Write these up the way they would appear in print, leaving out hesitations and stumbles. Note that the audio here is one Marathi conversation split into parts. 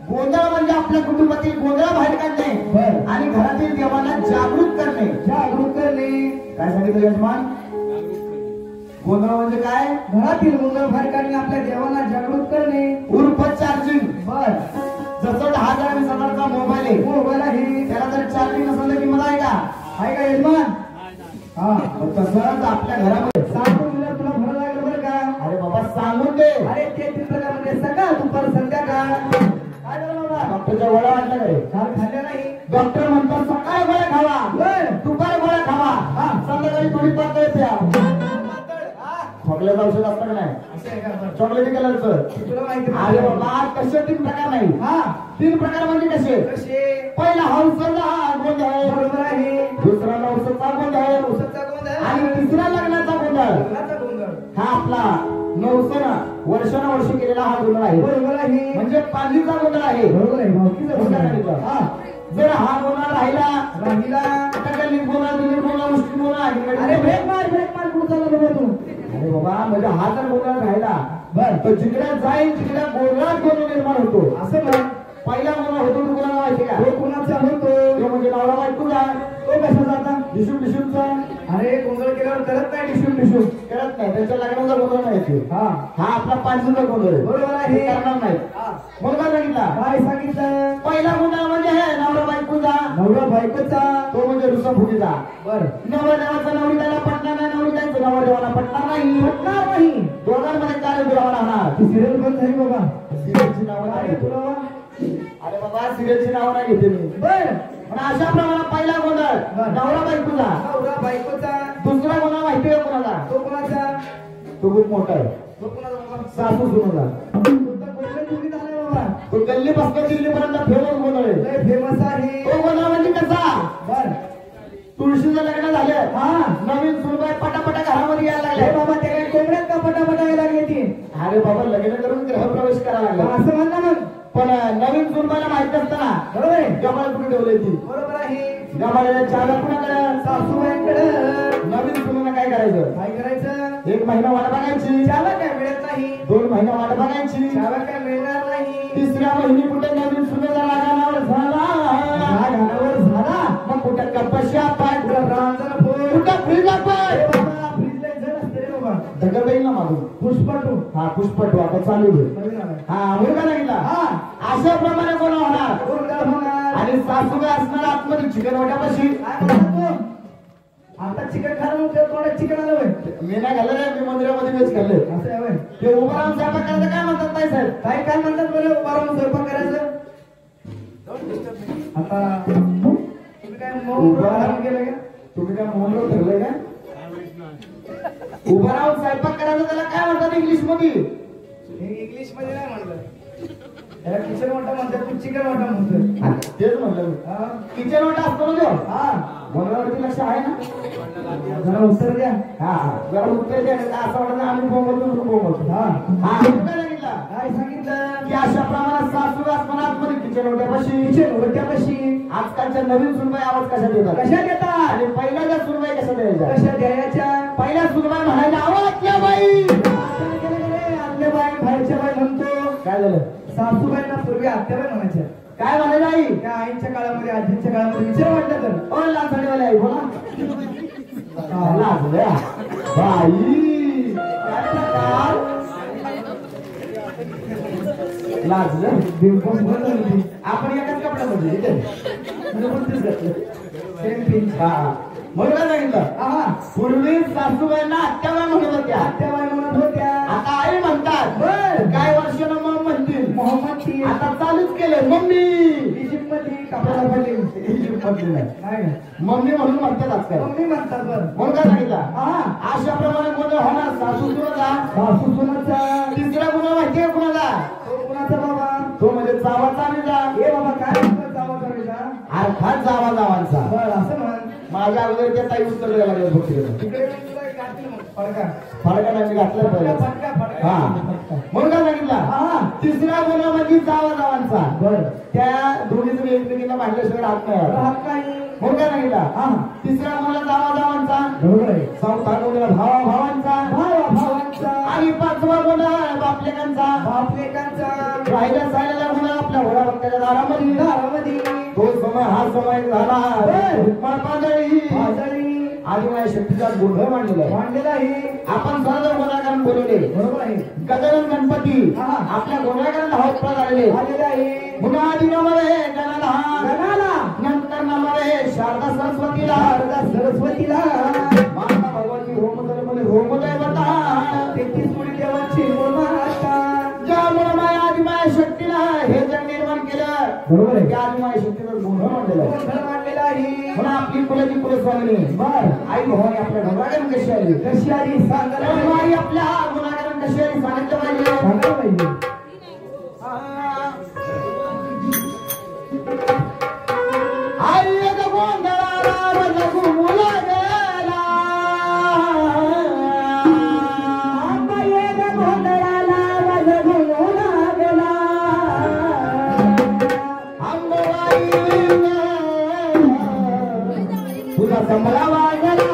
गोंधळ म्हणजे आपल्या कुटुंबातील गोंधळ बाहेर काढणे. आणि घरातील देवांना जागृत करणे. काय सांगितलं यजमान? गोंधळ म्हणजे काय? घरातील गोंधळ बाहेर काढणे, आपल्या देवांना जागृत करणे. उर्फ चार्जिंग. बर. जसं 10,000-20,000चा मोबाईल आहे, त्याला जर चार्जिंग नसेल की मला आहे का? आहे का यजमान? हा, तसंच आपल्या घरामध्ये सांगून तुला भरायला लागलं बरं का? अरे बाबा सांगून दे. अरे ते 3 प्रकारमध्ये सकाळ दुपार संध्याकाळ. काय झालं बाबा? डॉक्टरच्या गोळ्या वाटल्या का रे? काल खाल्ल्या नाही. डॉक्टर म्हणतात सकाळी गोळ्या खावा, दुपारी गोळ्या खावा, संध्याकाळी थोडी पातळ प्या. चॉकलेट औषध असतं का नाही? चॉकलेटी कलरचं. अरे बाबा तसे 3 प्रकार नाही. 3 प्रकार म्हणजे कसे? पहिला हौसचा गोंधळ, बरोबर आहे. दुसरा नवसाचा गोंधळ, आणि तिसरा लग्नाचा गोंधळ. हा आपला वर्षानुवर्ष केलेला हा गोंधळ आहे. बरोबर आहे. म्हणजे पांजीचा गोंधळ आहे. बरोबर आहे. भावकीचा गोंधळ आहे. जर हा गोंधळ राहिला गल्लीत गोंधळ, दिल्लीत गोंधळ, मुस्लिम गोंधळ. अरे ब्रेक मार कुठं चालला बाबा तू? अरे बाबा म्हणजे हा जर गोंधळ राहिला बर तर जिकडे जाईल तिकडे गोंधळात गोंधळ निर्माण होतो. असं म्हण. पहिला गोंधळ होतो तो कोणाला माहिती का? तो कोणाचा होतो? तो म्हणजे नवरा बायकोचा. तो कसा जाता? डिशूमचा. अरे गोंधळ केल्यावर करत नाही डिशूम करत नाही, त्याच्या लग्नाचा गोंधळ नाही. हा आपला पांचूचा गोंधळ आहे. बरोबर आहे. करणार नाही. म्हणून काय सांगितलं? काय सांगितलं? पहिला गोंधळ म्हणजे आहे नवरा बायकोचा. तो म्हणजे रुसफुटीचा. बर. नवरदेवाचा नवरी त्याला पटणार नाही, नवरी त्याचं नवरदेवाला पटणार नाही. दोघांमध्ये काय दुरावा राहणार? सिरियल बंद झाली बाबा. सिरियलची नावं नाही घेतो. अरे बाबा सिरियलची नावं नाही घेते मी. बर. पण अशा प्रमाणे पहिला गोंधळ नवरा बायकोचा. दुसरा गोंधळ माहिती आहे कोणाला? तो कोणाचा? तो खूप मोठा आहे. तो कोणाचा बाबा? सासू सुनोला. तो गल्ली पासून दिल्लीपर्यंत फेमस गोंधळ आहे. फेमस आहे. तो गोंधळ म्हणजे कसा? बर. तुळशीचं लग्न झालं, नवीन सुनबाई पटापटा घरामध्ये यायला लागले. बाबा ते काय कोंबड्यात का पटापटा यायला लागली ती? अरे बाबा लग्न करून गृहप्रवेश करायला लागला. असं म्हणलं मग. पण नवीन सुनबाईला माहित असताना बरोबर आहे. गबाळ कुठे ठेवलंय ती? बरोबर आहे. गबाळाला चादर कुणाकडे? सासूबाईंकडे. नवीन सुनेला काय करायचं? काय करायचं? 1 महिना वाट बघायची. त्याला काय मिळत नाही. 2 महिना वाट बघायची. त्याला काय मिळणार नाही. 3ऱ्या महिनी कुठे नवीन सुनेला रागावर झाला. मग कुठे कपश्या पाय, कुठं रांजण फुल, कुठं फ्रीजला पाय. फ्रीजला जण असते रे बाबा. दगड येईल ना मागून. पुष्पटू. हा पुष्पटू आता चालू आहे. हा मुलगा सांगितला. अशा प्रमाणे कोण होणार? आणि सासूबाई असणार आतमध्ये चिकन वाट्यापाशी. आता चिकन खायला म्हणतो थोडं चिकन आलं. मी नाही खाल्लं रे, मी मंदिरामध्ये वेच खाल्ले. असं आहे. ते उभं राहून स्वयंपाक करायचं काय म्हणतात नाही साहेब? काय म्हणतात बरं उभं राहून स्वयंपाक करायचं? आता तुम्ही काय उभं राहून गेलं का? तुम्ही काय मोहनवर ठरलंय का? उभं राहून स्वयंपाक करायचं त्याला काय म्हणतात इंग्लिश मध्ये? इंग्लिश मध्ये नाही म्हणलं. त्याला किचन वाटा म्हणतात, तू चिकन वाटा म्हणतो. तेच म्हणलं किचन वाटा असतो ना तो. बोलण्यावरती लक्ष आहे ना? जरा उत्तर द्या. जरा उत्तर द्या. असं वाटतं आम्ही बोलतो तू बोलतो. काय सांगितलं? की अशा प्रमाणात सासू आत्मनात्मध्ये किचन ओट्यापाशी आजकालच्या नवीन सुनबाई आवाज कशा देतात? कशा देतात? आणि पहिल्या ज्या सुनबाई कशा द्यायच्या? कशा द्यायच्या? पहिल्या सुनबाई म्हणायच्या आवाजच्या बाई. आपल्या बाई बाहेरच्या बाई म्हणतो. काय झालं? सासूबाईंना पूर्वी आत्याबाई म्हणायच्या. काय म्हणायचं आई? त्या आईच्या काळामध्ये आजीच्या काळामध्ये विचार वाटलं तर ओ लांबसाडीवाली आई बोला. बाई लाजलं. आपण एकाच कपड्यामध्ये म्हणून काय सांगितलं? पूर्वी सासूबाईंना आत्याबाई म्हणत होत्या. आत्याबाई म्हणत होत्या. आता आई म्हणतात. काय वर्षानं मग म्हणतील मोहम्मद. आता चालूच केलं मम्मी. इजिप्त मध्ये कापडाला पडली. इजिप्त मध्ये नाही मम्मी म्हणून म्हणतात आजकाल. मम्मी म्हणतात. बरं म्हणून काय सांगितलं? अशा प्रमाणे गोंधळ होणार. सासू सुनाचा. तिसरा गुन्हा माहिती आहे कुणाला? तो कुणाचा बाबा? तो म्हणजे जावाचा निजा. हे बाबा काय जावाचा निजा? अर्थात जावांचा. बरं असं म्हण. माझ्या अगोदर त्या ताई उत्तर द्यायला लागले तिकडे फडका नाही घातला पाहिजे. म्हणून काय सांगितलं? तिसरा गुन्हा म्हणजे जावांचा. बरं त्या दोन्हीतून एकमेकींना भांडल्याशिवाय राहत नाही. म्हणून काय सांगितलं? तिसरा गुन्हा जावांचा. बरोबर आहे. चौथा गुन्हा भावांचा. आणि 5वा गुन्हा बापलेकांचा. राहिला गुन्हा आपल्या घोडा भक्ताच्या दारामध्ये. तो समय हा समय झाला आधी माझ्या शक्तीचा गोंधळ मांडलेला आहे आपण सर्व गुन्हेगार बोलवले बरोबर आहे गजानन गणपती आपल्या गुन्हेगारांना हौसला झालेले आहे गुन्हाआधी नमवे गणाला नंतर नमवे शारदा सरस्वतीला माता भगवती होमदय बता 33 कोटी देवांची ज्यामुळे माझ्या आधी माझ्या शक्तीला हे जग निर्माण केलं बरोबर आहे त्या आधी माझ्या शक्तीचा गोंधळ मांडलेला आहे म्हणून आपली कुलाची कुलस्वामिनी आई भवानी आपल्या गुन्हेगारांना कशी आली सांगायला आई आपल्या गुन्हेगारांना कशी आली सांगितलं पाहिजे आई गोंधळाला लघु मुला गेला गोंधळाला लघु मुला गेला अंबाबाई तुझा संभळा वाजला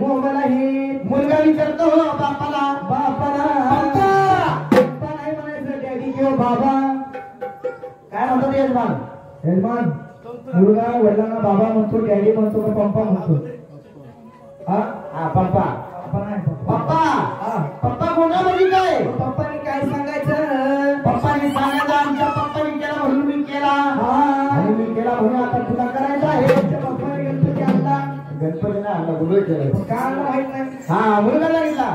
मोबाईल आहे मुलगा विचारतो बापाला बापाला पप्पा नाही म्हणायचं डॅडी किंवा बाबा काय म्हणतात यजमान यजमान मुलगा वडिलांना बाबा म्हणतो डॅडी म्हणतो का पप्पा म्हणतो हा पप्पा पप्पा पप्पा कोणामध्ये काय पप्पानी काय सांगायचं पप्पानी सांगायचं आमच्या पप्पानी केला म्हणून मी केला आणि मी केला म्हणून आता तुला करायचं आहे पप्पाने गणपती आणला गणपती ना आणला गुरु केलं काय माहित नाही हा मुलगा लागला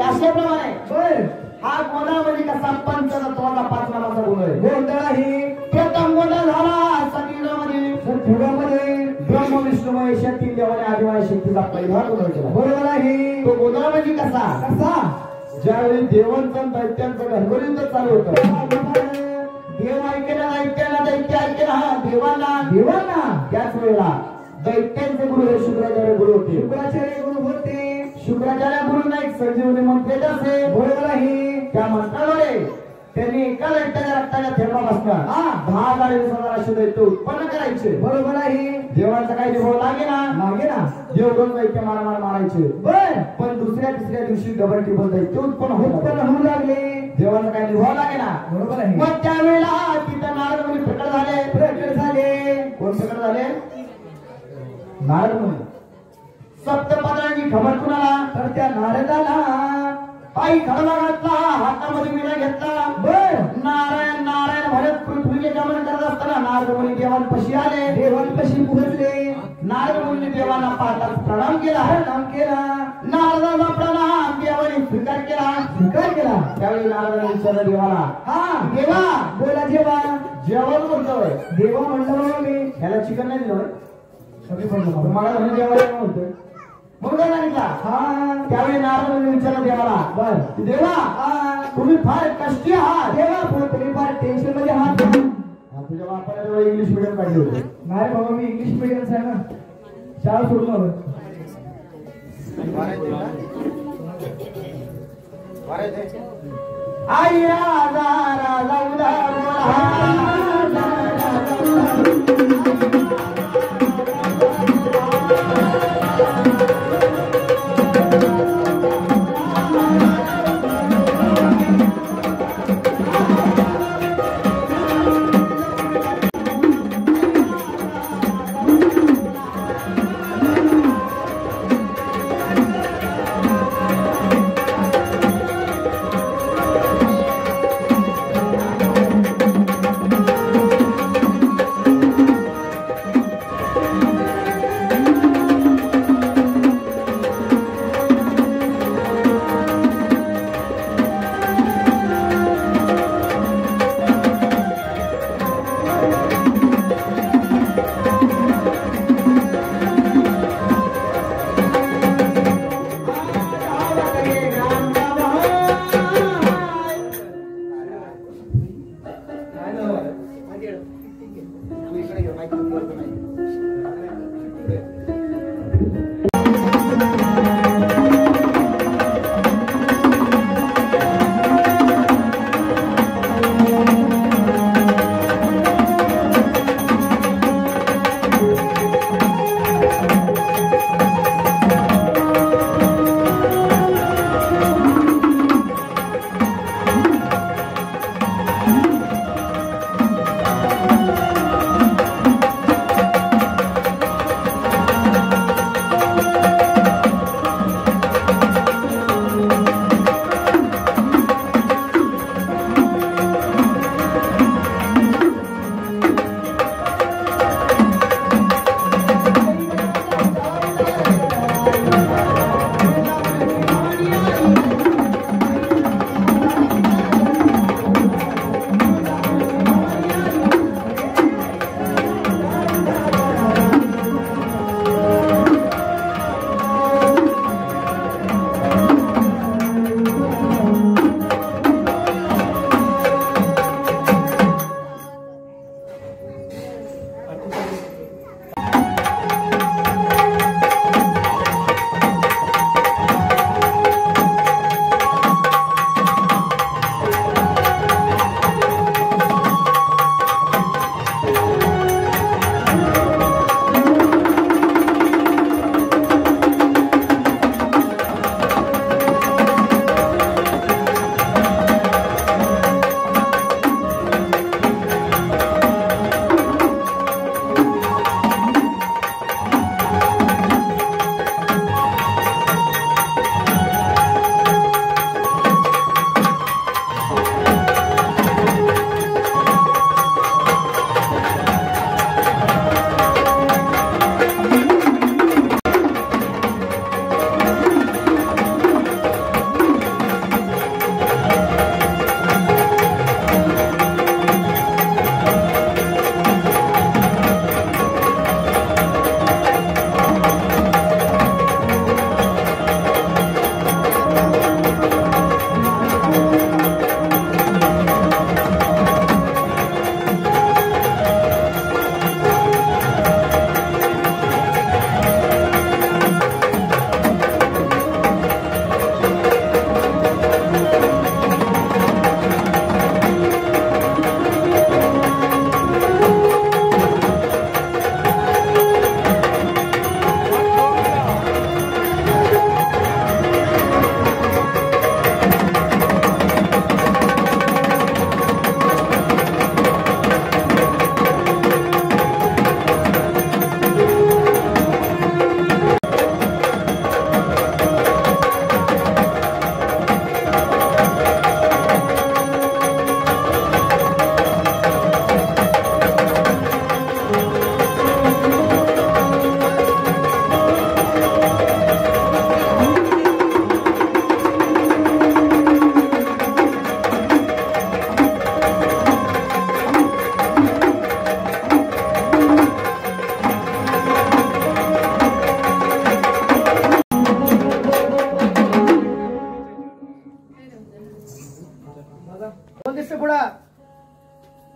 अशाप्रमाणे बर हा गोंधळामध्ये कसा पंचतत्वाचा 5 नावाचा गोंधळ आहे गोंधळ आहे प्रथम गोंधळ झाला सतीमध्ये सतयुगामध्ये ब्रह्म विष्णू महेश 3 देवाने आदिवासी शक्तीचा पहिला गोंधळ केला बरोबर आहे तो गोंधळामध्ये कसा कसा ज्यावेळी देवांचं दैत्यांचं घरगुरीचं चालू होतं देव ऐकेला दैत्य ऐकेला देवांना त्याच वेळेला दैत्यांचे गुरु हे शुक्राचार्य गुरु होते शुक्राचार्य गुरूंना एक संजीवनी मंत्र असे बरोबर आहे त्या मंत्राद्वारे त्यांनी एका दैत्याच्या रक्ताच्या थेंबापासून 10,000 असे दैत्य उत्पन्न करायचे बरोबर आहे देवांचा काही निभाव लागेना देव दोन दैत्य मारायचे बर पण दुसऱ्या तिसऱ्या दिवशी डबल टिबल दैत्य उत्पन्न होऊ लागले देवांचा काही निभाव लागेना बरोबर आहे मग त्यावेळेला तिथं नारद मुनी प्रकट झाले कोण प्रकट झाले नारद मुनी सप्तपदांची खबर कुणाला तर त्या नारदाला पायी खडा घातला हातामध्ये विना घेतला बर नारायण नारायण म्हणत पृथ्वीचे गमन करत असताना नारद मुनी देवांपाशी आले देवांपाशी पोहोचले नारद मुनी देवांना पाहता प्रणाम केला नारदाचा प्रणाम देवाने स्वीकार केला त्यावेळी नारदाने विचारलं देवाला देवा बोला जेवण म्हणतोय देवा म्हणलं मी ह्याला चिकन नाही दिलं मला देवाला म्हणतोय मुलगा सांगितला त्यावेळी नारदाने विचारलं देवाला बर देवा तुम्ही फार कष्टी आहात देवा तुम्ही फार टेन्शन मध्ये आहात तुझ्या बापाला इंग्लिश मीडियम काढले होते नाही बाबा मी इंग्लिश मीडियमच आहे ना शाळा सोडून आई राजा उदा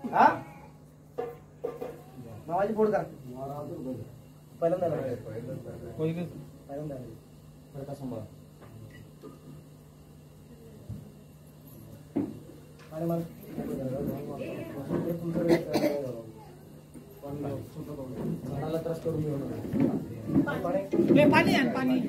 हा नावाची फोड का पहिल्यांदा आणि मग मनाला त्रास करून घेऊ पाणी आण पाणी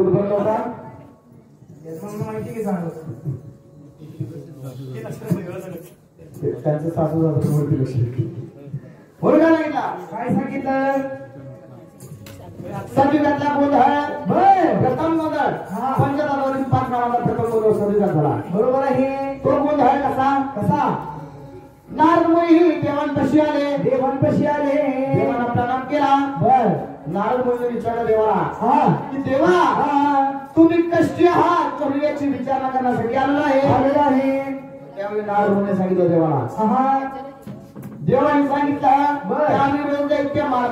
कुठपर्यंत होता? माहिती की सांग त्यांचं सासू सासू मूर्ती लक्ष बोल का नाही काय सांगितलं? संगीतातला गोंधळ प्रथम गोंधळ पंचतत्वावरील 5 नावाचा प्रथम गोंधळ संगीतात झाला. बरोबर आहे. तो गोंधळ कसा कसा? नारद मुनी देवांपाशी आले. देवांपाशी आले. देवाला प्रणाम केला. नारद मुनी विचारलं देवाला की देवा तुम्ही कष्टी आहात तर याची विचारणा करण्यासाठी आलेला आहे. त्यावेळी नारद मुनी सांगितलं देवाला देवाने सांगितलं आम्ही रोज दैत्य मार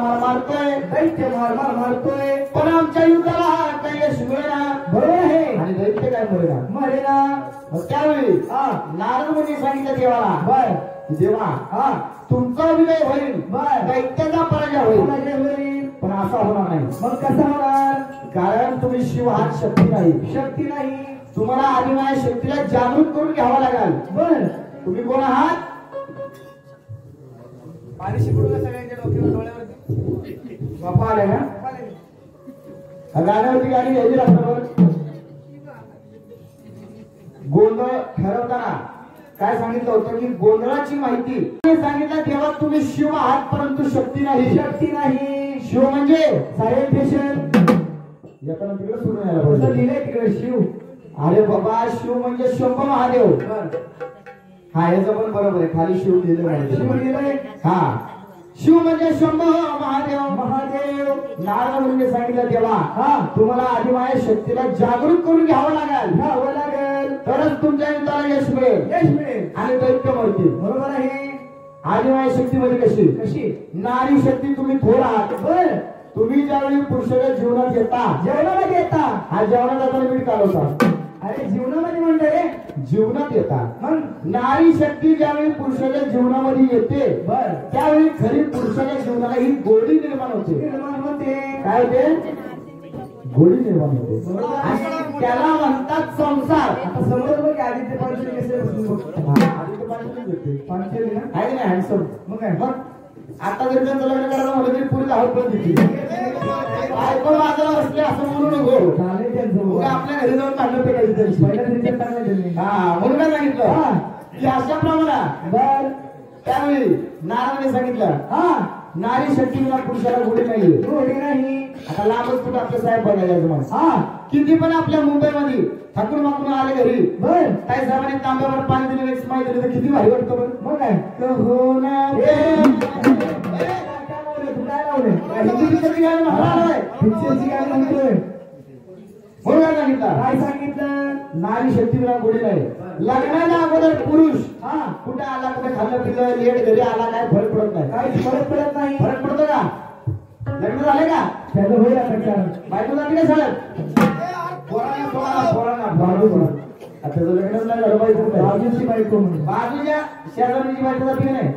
मारतोय पण आमच्या युद्धाला काही यश मिळेना. बरोबर आहे. आणि दैत्य काय मरेना. मग त्यावेळी नारद मुनी सांगितलं देवाला देवा तुमचा विजय होईल दैत्याचा पराजय होईल पण असा होणार नाही. मग कसा होणार? कारण तुम्ही शिव हात शक्ती नाही. तुम्हाला आधी माझ्या शक्तीला जागृत करून घ्यावा लागेल. तुम्ही कोण आहात? पाणी शिकवू का सगळ्यांच्या डोक्यावर डोळ्यावरती? बापा आले ना गाण्यावरती गाडी घ्यायची रात्रभर. गोंधळ ठरवताना काय सांगितलं होतं की गोंधळाची माहिती सांगितलं देवा तुम्ही शिव आहात परंतु शक्ती नाही. शिव म्हणजे सायंटिशन येताना तिकडे सोडून यायला पाहिजे. लिहिलंय तिकडे शिव. अरे बाबा शिव म्हणजे शंभ महादेव. हा याचं पण बरोबर आहे. खाली शिव लिहिलंय. हा शिव म्हणजे शंभ महादेव. नारद मुनीने सांगितलं देवा तुम्हाला आधी माझ्या शक्तीला जागृत करून घ्यावं लागेल तरच तुमच्या युद्धाला यश मिळेल आणि दैत्य मरतील. बरोबर आहे. आधी माझ्या शक्ती म्हणजे कशी नारी शक्ती तुम्ही थोर आहात. तुम्ही ज्यावेळी पुरुषाच्या जीवनात येता हा जेवणात जाताना मीठ काढवता. अरे जीवनामध्ये म्हणतो रे जीवनात येता. नारी शक्ती ज्यावेळी पुरुषाच्या जीवनामध्ये येते त्यावेळी खरी पुरुषाच्या जीवनाला ही गोडी निर्माण होते. काय होते? गोडी निर्माण होते. त्याला म्हणतात संसार. आता समोर बघ आदित्य पांचोली कसे आदित्य पांचोली ना आहे ना हँडसम. मग काय मग आता जर त्यांचं लग्न करायला म्हटलं तरी पुरी धावत पण दिली बायको बाजूला बसले असं म्हणू नको. आपल्या घरी जाऊन काढलं पेटायची म्हणून काय सांगितलं की अशा प्रमाणात त्यावेळी नारायणाने सांगितलं नारी शक्तीला पुरुषाला गोडी नाही. आता लांबच कुठं आपलं साहेब बघायला तुम्हाला किती पण आपल्या मुंबईमध्ये ठाकूर माकून आले घरी काही साहेबांनी तांब्यावर पाणी दिले एक स्माईल दिले तर किती भारी वाटतं बरं. मग काय काय सांगितलं? नारी शक्तीला गोडी नाही. लग्नाच्या अगोदर पुरुष कुठे आला कुठे खाल्लं पिलं लेट घरी आला काय फरक पडत नाही. काही फरक पडत नाही. फरक पडतो का? लग्न झाले का? त्याचं होईल आता. बायको जाते का शाळेत? त्याचं लग्न नाही झालं बायको बायको बाजूच्या शेजारीची बायको जाते नाही.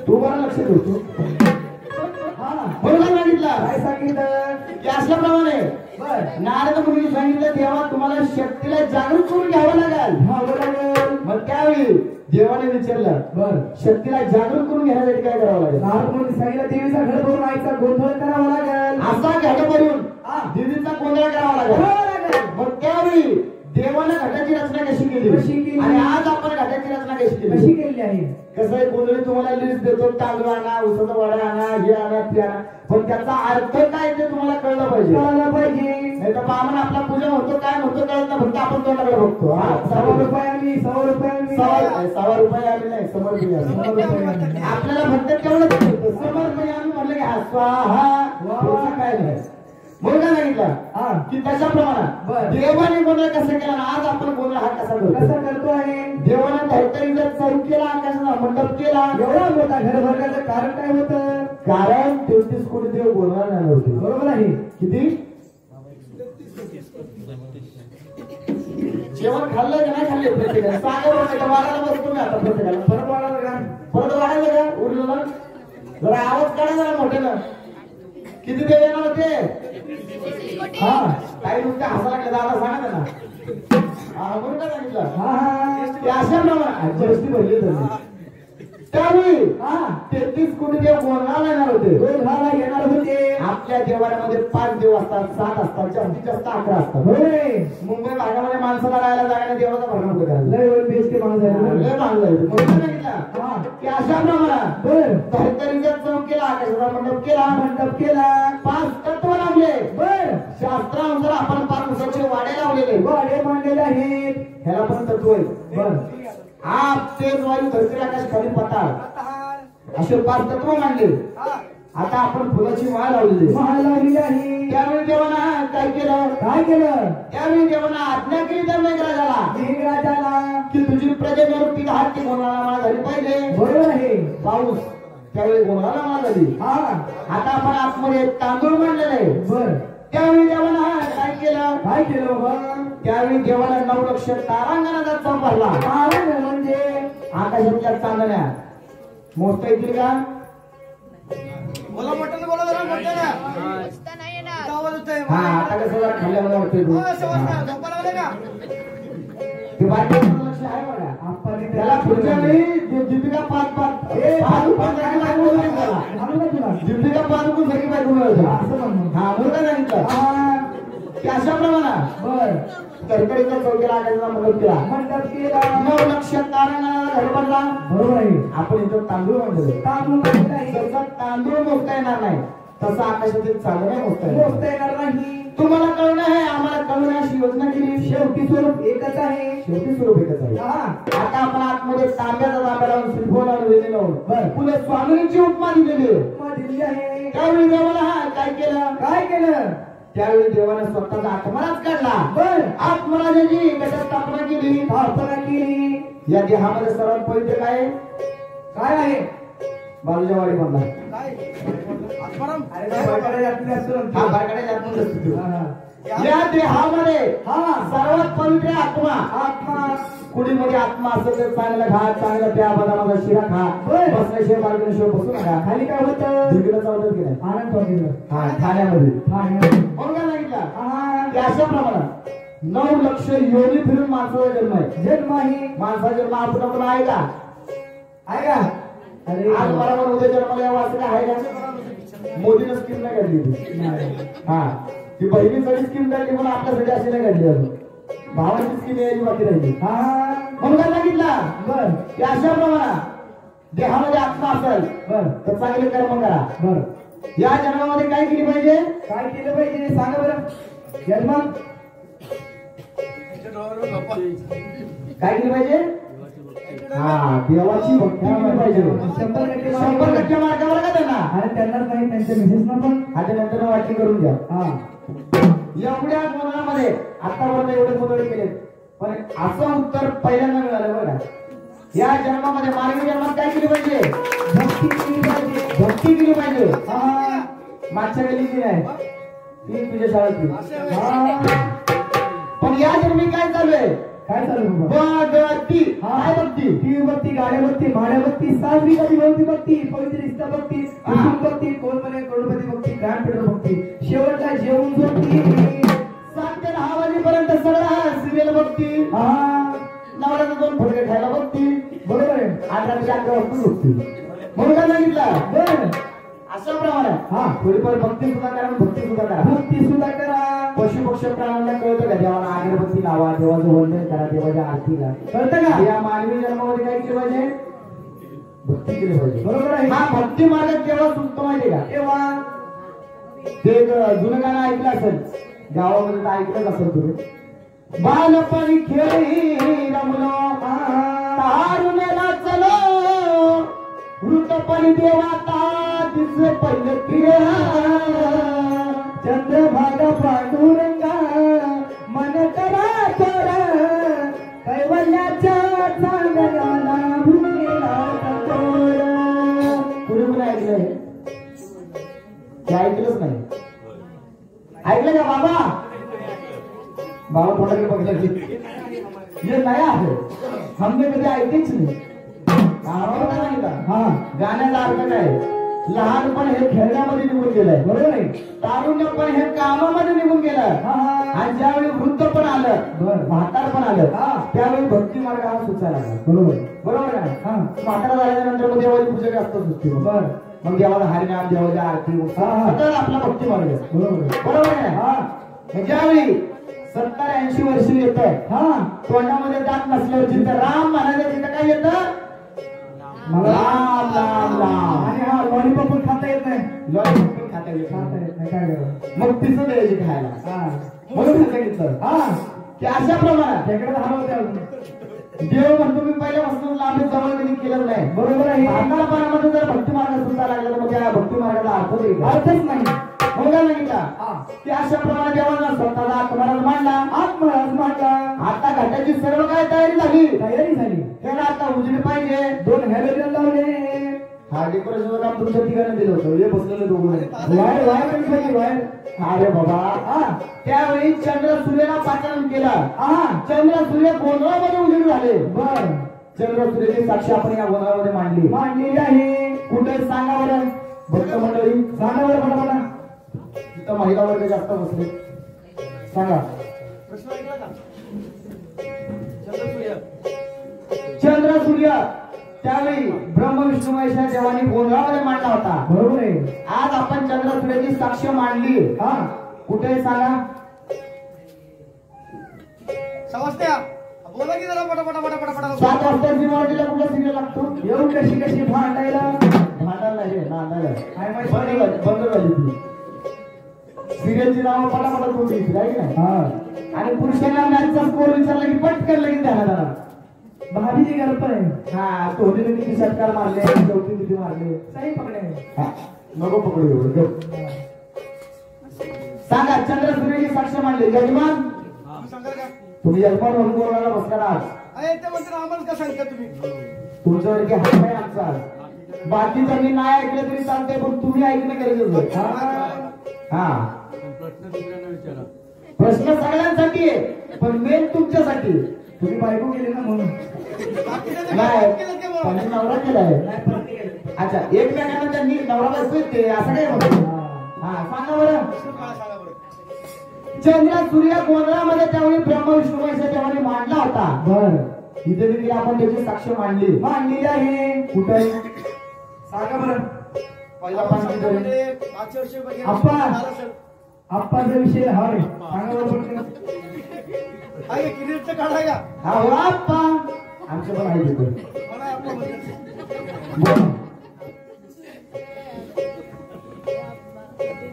तू बरं लक्ष ठेवतो. बरोबर सांगितलं. काय सांगितलं? की असल्याप्रमाणे नारद मुनी सांगितलं देवा तुम्हाला शक्तीला जागृत करून घ्यावं लागेल. मग त्यावेळी देवाने विचारलं शक्तीला जागृत करून घेण्यासाठी काय करावं लागेल? नारद मुनी सांगितलं देवीचा घट भरून आईचा गोंधळ करावा लागेल. असा घट भरून देवीचा गोंधळ करावा लागेल. मग त्यावेळी देवाने घटाची रचना कशी केली आणि आज आपण घटाची रचना कशी केली आहे? कसं आहे गोंधळी तुम्हाला लिस्ट देतो तांदूळ आणा उसाचा वडा आणा हे आणा ते आणा पण त्याचा अर्थ काय ते तुम्हाला कळलं पाहिजे. नाही तर बामण आपला पूजा होतो काय म्हणतो कळत नाही फक्त आपण तोंडाकडे बघतो. 100 रुपये आम्ही 100 रुपये आम्ही नाही समर्पण आपल्याला फक्त तेवढंच समर्पण आम्ही म्हणलं की हा स्वाहा काय नाही. म्हणून काय सांगितलं की तशा प्रमाणात देवाने गोंधळ कसं केला आज आपण गोंधळ हा कसा करतो आहे. देवाने धरतरीचा चौक केला आकाशाचा मंडप केला एवढा मोठा घर भरण्याचं कारण काय होतं? कारण 33 कोटी देव गोंधळ नाही होते. बरोबर आहे. किती जेवण खाल्लं की नाही खाल्ले प्रत्येकाने सांगा वाढायला बसतो मी आता प्रत्येकाला परत वाढायला का उरलं जरा आवाज काढा जरा मोठे ना. किती देव येणार होते? काही नुसते हसा लागले दादा सांगा ना. म्हणून काय सांगितलं अशा प्रमाणात भरली त्यावेळी हा 33 कोटी देव गोंधळाला येणार होते. गोंधळाला येणार होते. आपल्या देवाऱ्यामध्ये 5 देव असतात, 7 असतात, जास्तीत जास्त 11 असतात. होय मुंबई भागामध्ये माणसाला राहायला जागा नाही, देवाचा भरणा होतं करायला. लय वेळ बेस्ट माणूस आहे. लय माणसं आहेत. म्हणून सांगितलं हा की अशा प्रमाणात बर धर्तरीचा चौक केला, आकाशाचा मंडप केला, 5 तत्व लावले. बर शास्त्रानुसार आपण 5 उसाचे वाडे लावलेले, वाडे मांडलेले आहेत. ह्याला पण तत्व आहे. बर आप तेज वायू धरती आकाश खाली पाताळ असे 5 तत्व मांडले. आता आपण फुलाची माळ लावलेली, महाल लावलेली आहे. त्यावेळी देवाना काय केलं? त्यावेळी देवाना आज्ञा केली त्या मेघराजाला मेघराजाला की तुझी प्रजेवरती हाती गोंधळाला माळ झाली पाहिजे. बरोबर आहे. पाऊस त्यावेळी गोंधळाला माळ झाली. हा आता आपण आतमध्ये तांदूळ मांडलेले. बर त्यावेळी देवाना काय केलं? बाबा? त्यावेळी देवाला 9 लक्ष तारांगणाचा चौक भरला. तारा म्हणजे आकाशातल्या चांदण्या मोजता येतील का? बोला मोठ्याने बोला जरा मोठ्याने. आवाज येतोय. हा आता कसं जरा खाल्ल्यामध्ये वाटतंय तू. झोपायला आले का? ते बाकी लक्ष आहे बघा. आपण त्याला पुढच्या वेळी दीपिका 5 दीपिका 5 गुण सगळी बायको मिळवते. हा मुलगा सांगितलं की अशा प्रमाणात बर तरकडीचा चौकीला आकाशाचा मंडप केला. 9 लक्ष तारांगणाला घर बांधला. बरोबर आहे. आपण इथं तांदूळ मांडले. जसा तांदूळ मोजता येणार नाही तसं आकाशातील चांदण्या मोजता येणार नाही. तुम्हाला कळणं आहे, आम्हाला कळणं अशी योजना केली. शेवटी स्वरूप एकच आहे. शेवटी स्वरूप एकच आहे. आता आपण आतमध्ये तांब्याचा तांब्या लावून श्रीफळ लावून वेली लावून पुढे स्वामींची उपमा दिलेली आहे. त्यावेळी देवाला काय केलं? त्यावेळी देवाने स्वतःचा आत्मराज काढला. बर आत्मराजाची घटस्थापना केली. या देहामध्ये सर्वात पवित्र काय आहे? बालूच्या वाडी मधला हा बारकाड्या जात नसतो. या देहामध्ये सर्वात पवित्र आत्मा. कुडीमध्ये आत्मा असेल तर चांगलं खा, चांगलं प्या, बदामाचा शिरा खा. बसल्याशिवाय बालकल्याशिवाय बसू नका. खाली काय होतं? दिगडं चावतात की नाही? हा ठाण्यामध्ये म्हणून काय सांगितलं की अशा प्रमाणात 9 लक्ष योनी फिरून माणसाचा जन्म आहे. माणसाचा जन्म आपण आहे का? अरे आज बरोबर उद्या जन्माला यावं असं काय आहे का? मोदीनं स्कीम नाही काढली. हा ती बहिणीसाठी स्कीम काढली पण आपल्यासाठी अशी नाही काढली. अजून भावाची स्कीम यायची बाकी राहिली. म्हणून काय सांगितलं बर की अशा प्रमाणात देहामध्ये आत्मा असेल बर तर चांगले कर्म करा. बर या जन्मामध्ये काय केली पाहिजे? काय केलं पाहिजे सांगा बरं. जन्म काय केली पाहिजे? हा देवाची भक्ती केली पाहिजे. 100% मार्गावर का त्यांना? आणि त्यांनाच नाही त्यांच्या मिसेसना पण. आता नंतर वाटणी करून घ्या. एवढ्या गोंधळामध्ये आतापर्यंत एवढे गोंधळ केले पण असं उत्तर पहिल्यांदा मिळालं बघा. या जन्मामध्ये मानवी जन्मात काय केली पाहिजे? भक्ती केली पाहिजे. मागच्या वेळी केली नाही ती तुझ्या शाळेतली. पण या जन्मी काय चालू आहे? काय चालू भक्ती. काय भक्ती? टीव्ही भक्ती, गाड्या भक्ती, भाड्या भक्ती, सासरी कधी भक्ती भक्ती, पवित्र रिश्ता भक्ती, कुसुम भक्ती, कोण म्हणे करोडपती भक्ती, ग्रँड पेट्रोल भक्ती, शेवटला जेवून झोपती. 7 ते 10 वाजेपर्यंत सगळा सिरियल भक्ती. नवऱ्याचा 2 फटके खायला भक्ती. बरोबर आहे. 11 ते 11 वाजता झोपती. म्हणून काय सांगितलं? बरं अशा प्रमाणे थोडीफार भक्ती सुद्धा करा, भक्ती सुद्धा करा. भक्ती सुद्धा करा. पशु पक्ष प्राण्यांना कळतं का? देवाला अगरबत्ती लावा, देवाचं वंदन करा, देवाच्या आरती करा. कळतं का? या मानवी जन्मामध्ये काय केलं पाहिजे? भक्ती केली पाहिजे. बरोबर आहे. हा भक्ती मार्ग केव्हा सुचतो माहिती का? तेव्हा ते जुनं गाणं ऐकलं असेल गावामध्ये तर ऐकलंच असेल तुम्ही. बालपणी खेळी रमलो तारुण्याला चलो वृद्धपणी देवाता दिस पहिलं फिरा चंद्रभागा पांडुरंगा मन करा थोडा कैवल्याच्या चांगल्याला भुकेला कठोर. कुणी कुणी ऐकलंय? ते ऐकलंच नाही. ऐकलं का बाबा? बाबा थोडा बघितलं की ये नया है हमने कधी ऐकतेच नाही. गाण्याचा अर्थ काय? लहानपण हे खेळण्यामध्ये निघून गेलंय. बरोबर आहे. तारुण्यपण हे कामामध्ये निघून गेलं. आणि ज्यावेळी वृद्ध पण आलं, म्हातार पण आलं त्यावेळी भक्ती मार्ग हा सुचायला लागला. बरोबर बरोबर आहे. हा म्हातारा झाल्यानंतर मग देवाची पूजा जास्त सुचते. बर मग देवाला हरिनाम देवाची आरती तर आपला भक्ती मार्ग असतो. बरोबर आहे. हा ज्यावेळी 70-80 वर्ष येत आहे हा तोंडामध्ये दात नसल्यावर जिथं राम म्हणायचं तिथं काय येतं राम राम राम. आणि हा लॉलीपॉप पण खाता येत नाही. लॉलीपॉप पण खाता येत नाही. काय करावं मग पिसं द्यायची खायला. हा म्हणून सांगितलं हा की अशा प्रमाणात त्याकडे हरवते देव म्हणतो मी पहिल्यापासून लांब जवळ कधी केलं नाही. बरोबर आहे. म्हातारपणामध्ये जर भक्ती मार्ग सुद्धा लागला तर मग त्या भक्ती मार्गाला अर्थच नाही. मग काय सांगितलं की अशा प्रमाणे देवाला स्वतःला आत्मराज मांडला. आता घाटाची सर्व काय तयारी झाली. त्याला आता उजडी पाहिजे. 2 हॅलोजन लावले. हा डेकोरेशन काम तुमच्या ठिकाणी दिलं होतं. हे बसलेलं दोघं वायर. अरे बाबा हा त्यावेळी चंद्र सूर्याला पाचारण केला. हा चंद्र सूर्य गोंधळामध्ये उजडी झाले. बर चंद्र सूर्याची साक्षी आपण या गोंधळामध्ये मांडली आहे. कुठे सांगा बरं भक्त मंडळी सांगा बरं पटापटा. तिथं महिला वर्ग जास्त बसले. सांगा चंद्र सूर्य त्यावेळी ब्रह्म विष्णू महेश देवानी गोंधळामध्ये मांडला होता. बरोबर आहे. आज आपण चंद्र सूर्याची साक्ष मांडली. हा कुठे सांगा समजत्या बोला की जरा पटापटा 7 वाजता मराठीला कुठला सिरियल लागतो. येऊन कशी भांडायला नाही नांदायला बंद झाली ती सिरियलची नावं पटापटा तोडली नाही. आणि पुरुषांना मॅचचा स्कोर विचारला की पटकन लगेच द्यायला भाभीची गरज आहे. हा धोनीने किती षटकार मारले शेवटी किती मारले सही पकडे नको पकडू एवढं. सांगा चंद्र सूर्याची साक्ष मांडली. यजमान तुम्ही यजमान म्हणून बोलायला बसला आज. आम्हाला का सांगता तुम्ही तुमच्यावरती हात आहे आमचा. बाकीचं मी नाही ऐकलं तरी चालतंय पण तुम्ही ऐकणं गरजेचं. हा प्रश्न सगळ्यांसाठी आहे पण मेन तुमच्यासाठी. तुम्ही बायको केली ना म्हणून नाही त्यांनी नवरा केलाय. अच्छा एकमेकांना त्यांनी नवरा बायको ते असं काय म्हणतो. हा सांगा बरं. चंद्र सूर्य गोंधळामध्ये त्यावेळी ब्रह्म विष्णू महेश देवाने मांडला होता. बर इथे देखील आपण त्याची साक्ष मांडलेली आहे. कुठे सांगा बरं. पहिला आप्पाचा विषय हा रे सांगा बरोबर. हा आप्पा आमचं पण आहे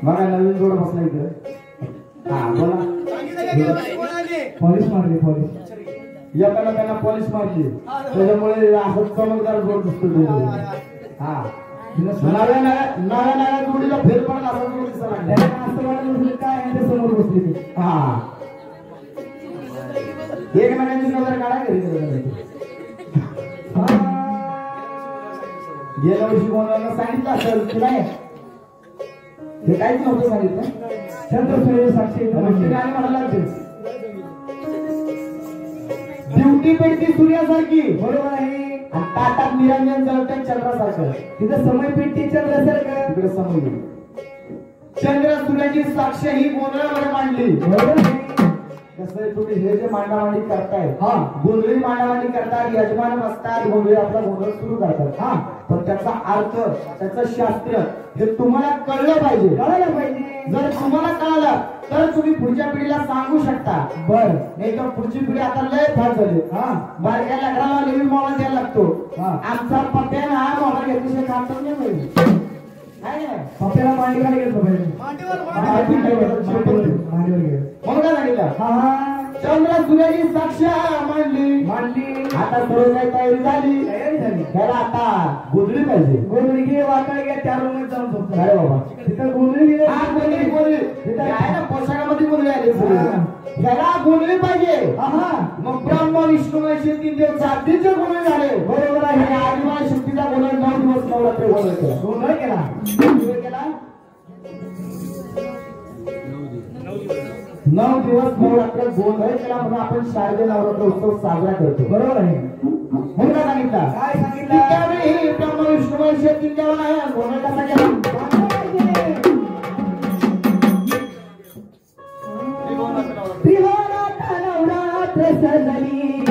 बघा नवीन जोड बसला इकडे. हा बोला पॉलिश मारली. एकाला त्यांना पॉलिश मारली त्याच्यामुळे असं चमकदार जोड दिसतो. हा नव्या जोडीला फेर पडला असा जोड दिसला. असं वाटलं काय समोर बसली. हा एकमेकांची नजर काढा घरी. गेल्या वर्षी कोणाला सांगितलं असेल की नाही हे काहीच नव्हतं सांगितलं. चंद्र सूर्य साक्षी गाणी म्हणायला ड्युटी पेटती सूर्यासारखी. बरोबर आहे. आणि ताटात निरंजन जळतं चंद्रासारखं. तिथं समय पेटती चंद्रासारखं. तिकडे समय चंद्र सूर्याची साक्ष ही गोंधळामध्ये मांडली. बरोबर कसं तुम्ही हे जे मांडामांडी करताय हा गोंधळी मांडामांडी करतात. यजमान बसतात गोंधळी आपला गोंधळ सुरू करतात. हा पण त्याचा अर्थ त्याचं शास्त्र हे तुम्हाला कळायला पाहिजे. जर तुम्हाला कळालं तर तुम्ही पुढच्या पिढीला सांगू शकता. बर नाही तर पुढची पिढी आता लय फार झाली. हा बारक्या लेकराला नवीन मोबाईल द्यायला लागतो. आमचा पप्प्यानं हा मोबाईल घेतल्याशिवाय खातच नाही पाहिजे. पप्प्याला मांडी काय घेतलं पाहिजे. म्हणून काय सांगितलं चंद्र सूर्याची साक्ष मांडली. आता सर्व काही तयारी झाली. त्याला आता गोंधळी पाहिजे. गोंधळी घे वाकळ घ्या त्या रूम जाऊन झोपतो. अरे बाबा तिथं गोंधळी तिथं आहे ना पोशाखामध्ये गोंधळी आली. ह्याला गोंधळी पाहिजे. मग ब्रह्म विष्णू महेश 3 देव जातीचे गोंधळ झाले. बरोबर आहे. आदिमाय शक्तीचा गोंधळ 9 दिवस नवरात्र गोंधळ केला. 9 दिवस नवरात्र गोंधळ केला म्हणून आपण शारदीय नवरात्र उत्सव साजरा करतो. बरोबर आहे. म्हणून काय सांगितलं त्यावेळी ब्रह्म विष्णू महेश 3 देवांना गोंधळ कसा केला. त्रिवारात नवरात्र सजली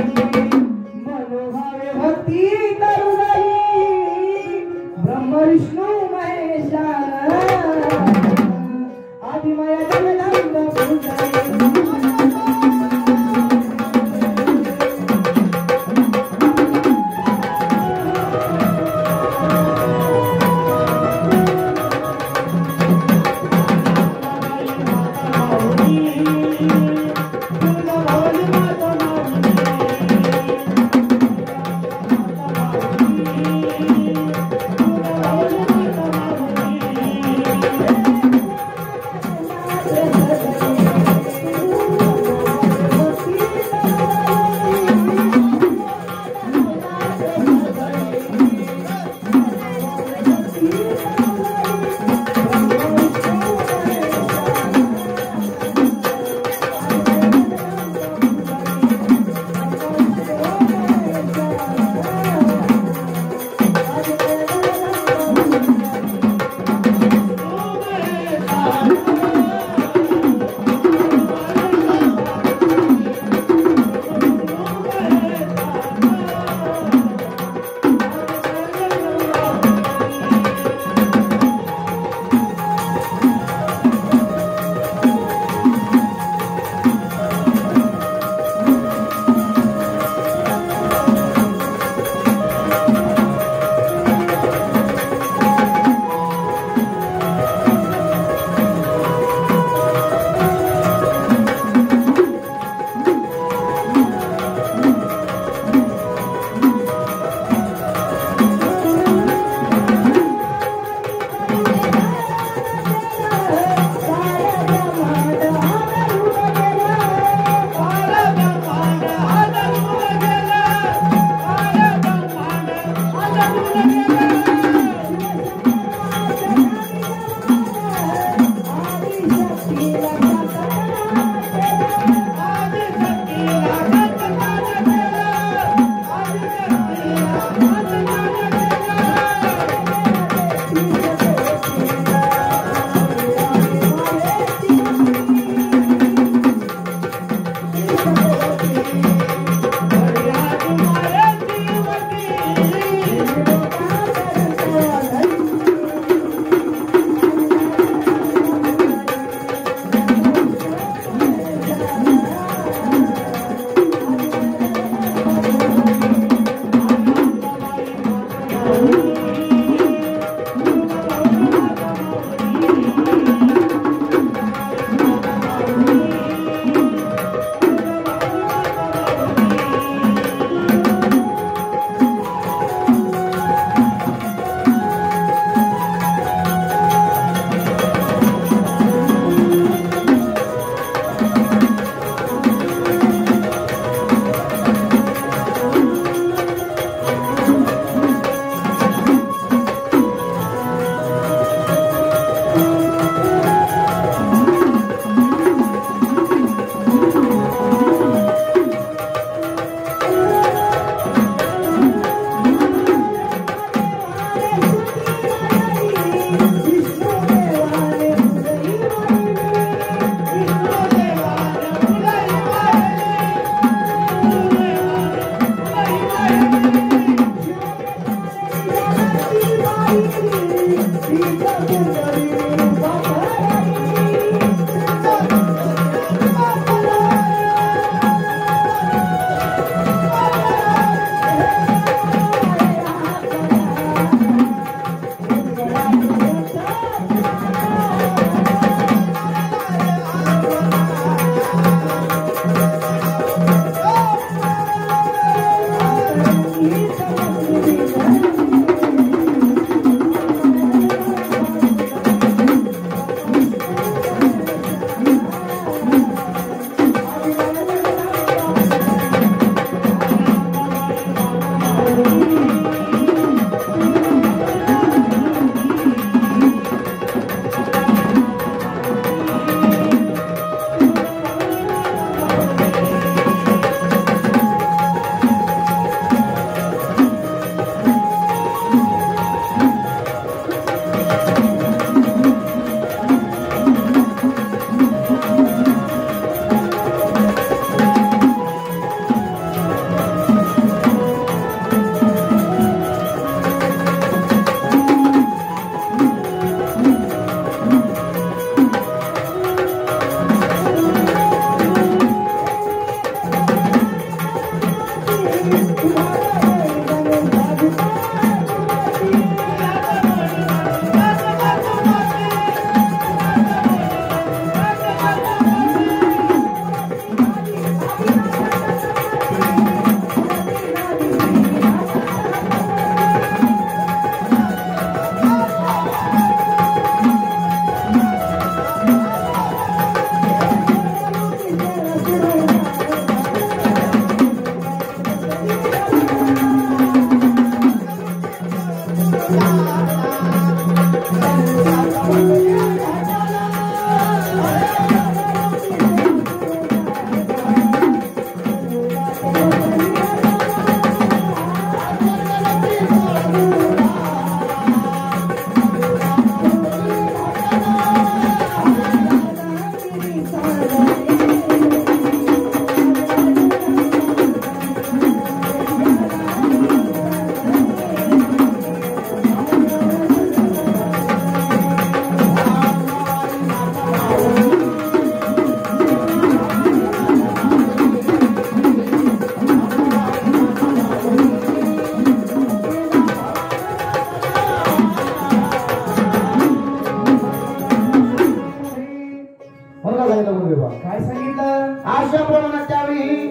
काय सांगितलं? अशा प्रमाणात त्यावेळी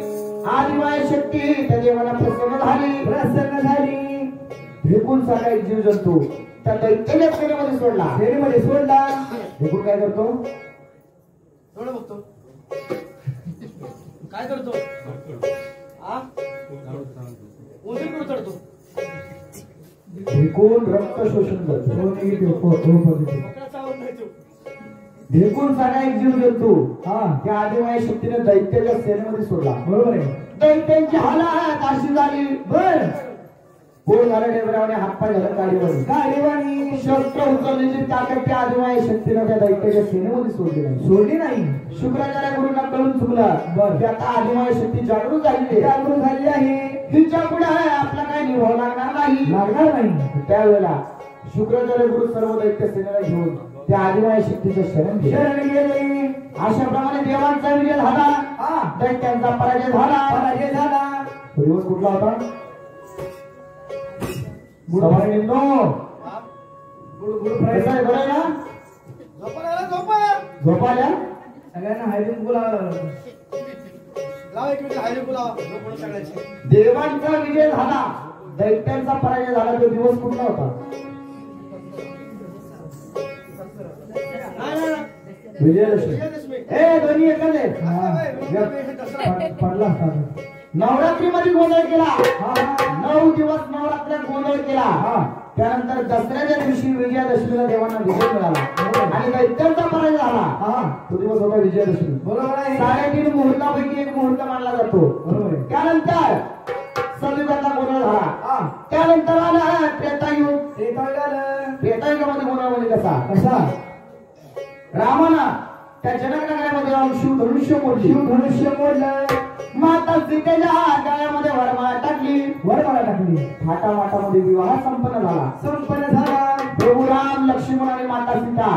आदिवाय शक्ती त्या देवाला प्रसन्न झाली. भेकून सारा एक जीव जंतू त्या दैत्याच्या सेनेमध्ये सोडला. भेकून काय करतो? बघतो काय करतो? चढतो. भेकून रक्त शोषण करतो. भेकून सारा एक जीव जंतू त्या आदिवाय शक्तीने दैत्याच्या सेनेमध्ये सोडला. बरोबर आहे. दैत्यांची हालत अशी झाली. बर पोळ झालं डेबरावने हातपाय झालं गाडीवर गाडीवाणी शस्त्र उचलण्याची ताकद त्या आदिवासी शक्तीनं त्या दैत्याच्या सेनेमध्ये सोडली नाही. सोडली नाही. शुक्राचार्य गुरुंना कळून चुकला. बरं. की आता आदिवासी शक्ती जागृत झाली आहे. हिच्या पुढे आपला काय निभाव लागणार नाही. त्यावेळेला शुक्राचार्य गुरु सर्व दैत्य सेनेला घेऊन त्या आदिवासी शक्तीचं शरण गेले. अशाप्रमाणे देवांचा विजय झाला. दैत्यांचा पराजय झाला. तो दिवस कुठला होता? झोपाल्या सगळ्यांना हायरिंग बोलावं. देवांचा विजय झाला, दैत्यांचा पराजय झाला. तो दिवस कुठला होता? विजयादशमी. हे दोन्ही एकले पडला नवरात्रीमध्ये गोंधळ केला. 9 दिवस नवरात्रात गोंधळ केला. त्यानंतर दसऱ्याच्या दिवशी विजयादशमीला देवांना विजय मिळाला आणि दैत्यांचा पराजय झाला. तो दिवस होता विजयादशमी. बरोबर आहे. 3.5 मुहूर्तापैकी एक मुहूर्त मानला जातो. बरोबर आहे. त्यानंतर संविधानला गोंधळ झाला. त्यानंतर आला त्रेतायुग. त्रेतायुगामध्ये गोंधळ म्हणजे कसा? रामानं त्या जनक नगरामध्ये जाऊन शिवधनुष्य मोडलं. माता सीतेच्या गळ्यामध्ये वरमाळा टाकली. थाटामाटामध्ये विवाह संपन्न झाला. प्रभू राम, लक्ष्मण आणि माता सीता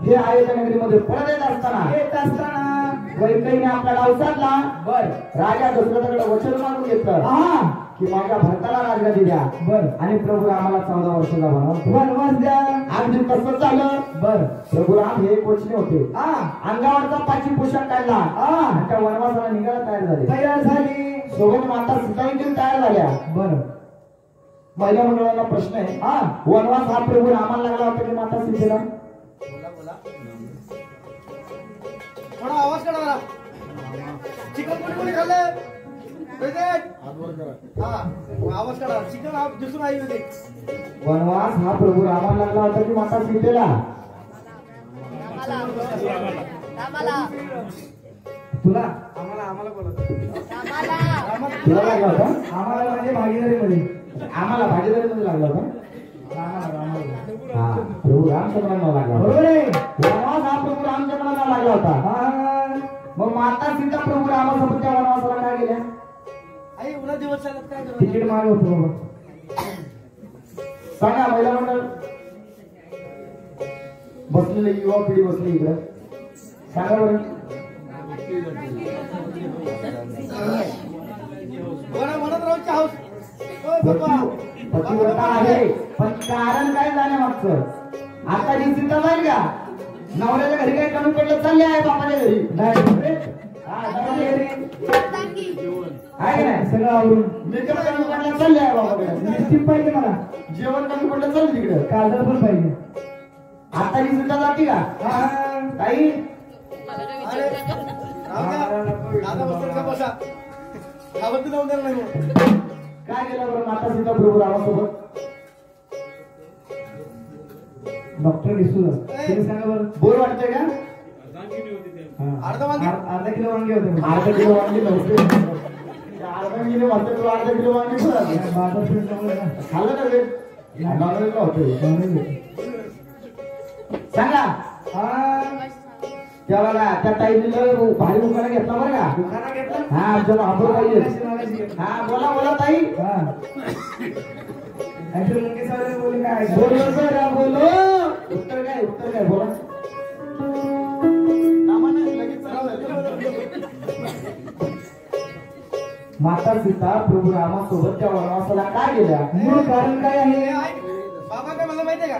हे अयोध्या नगरीमध्ये परत येत असताना कैकेयीने आपला डाव साधला. राजा दशरथाकडे वचन मागून घेतलं की माझ्या भरताला राजगादी द्या आणि प्रभू रामाला 14 वर्षाचा वनवास द्या. अगदी तसंच झालं. प्रभू राम हे कोचने होते. अंगावरचा 5 पोशाख काढला आणि त्या वनवासाला निघायला तयार झाली. सोबत माता सीता देखील तयार झाल्या. महिला मंडळाला प्रश्न आहे, वनवास हा प्रभू रामाला लागला होता की माता सीतेला? आवाज काढा. चिकन कोणी खाल्लं? आवाज काढा. चिकन दिसून आई होते. वनवास हा प्रभू रामाला लागला होता की माता सीतेला? तुला आम्हाला बोलत तुला लागला होता? आम्हाला म्हणजे भागीदारीमध्ये. आम्हाला भागीदारीमध्ये लागला होता. प्रभू रामचंद्रांना लागला. बरोबर आहे. वनवास हा प्रभू रामचंद्रांना लागला होता. मग माता सीता प्रभू रामासोबत त्या वनवासाला काय गेल्या? आई उन्हा दिवस चालत काय करत? तिकीट माग होतो बाबा. सांगा महिला मंडळ बसलेले युवा पिढी बसली इकडे. सांगा बरं. म्हणत राहूची हाऊस. पतिव्रता आहे, पण कारण काय जाण्यामागचं? आता ही सीता जाईल का? नवऱ्याच्या घरी काही कमी पडलं चालले आहे बापाच्या घरी आहे नाही. सगळं आवरून मेकअप कमी पडलं चालले आहे बापाकडे. लिपस्टिक पाहिजे मला. जेवण कमी पडलं चाललं तिकडे. काजळ पण पाहिजे. आता ही सीता जाते का काही? काय केलं बरं माता सीता प्रभू रामासोबत? डॉक्टर डिसूला तुम्ही सांगा बरं. बोर वाटतंय का? अर्धा वांगे. अर्धा किलो वांगे होते. अर्धा किलो वांगे नव्हते. अर्धा किलो वाटतं तुला. अर्धा किलो वांगे खाल्लं का रे? नॉनव्हेजला होते. सांगा. त्या बघा त्या ताईने भारी दुकाना घेतला बरं का? हा आमच्या महापूर पाहिजे. हा बोला बोला ताई. बोलो सर बोलो. उत्तर काय बोला. माता सीता प्रभू रामासोबत त्या वनवासाला काय गेल्या? मूळ कारण काय आहे? बाबा काय मला माहितीये का?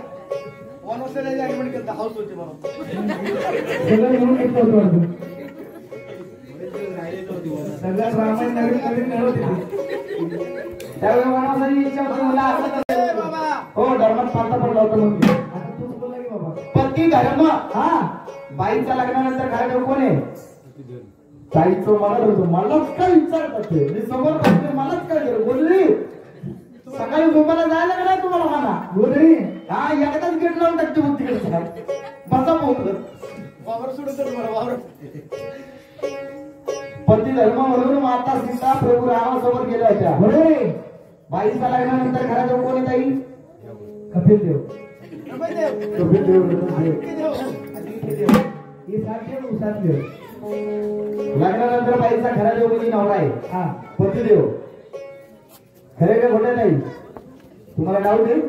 वनवासाला ऍडमिट केलं हाऊस होती म्हणून. सगळं म्हणून घेतलं होतं. सगळ्यात रामायण नवीन होते. त्यावेळी वनवासाची इच्छा होती मला. हो धर्मात पालता पडला होता म्हणून. आता तूच बोलला की बाबा. पती धर्म. बाईच्या लग्नानंतर काय कोण आहे? ताईचं मला होतो. मलाच काय विचारतात ते. मी समोर बसले मलाच काय केलं बोलली. सकाळी मुंबईला जायला का नाही तुम्हाला? मला बोलली. हा एकदाच गेट लावून टाकते मग तिकडे बसा पोहत. वावर सोडून तर मला वावर. पती धर्म म्हणून माता सीता प्रभू रामासोबत गेल्या होत्या. बरोबर. बाईचा लग्नानंतर घराजवळ कोण येत आई? कपिल देव. कपिल देव. हे सातशे उसातले. लग्नानंतर बाईचा घराजवळ कोणी नवरा आहे? हा पतिदेव. खरे का खोटे नाही? तुम्हाला डाऊट आहे?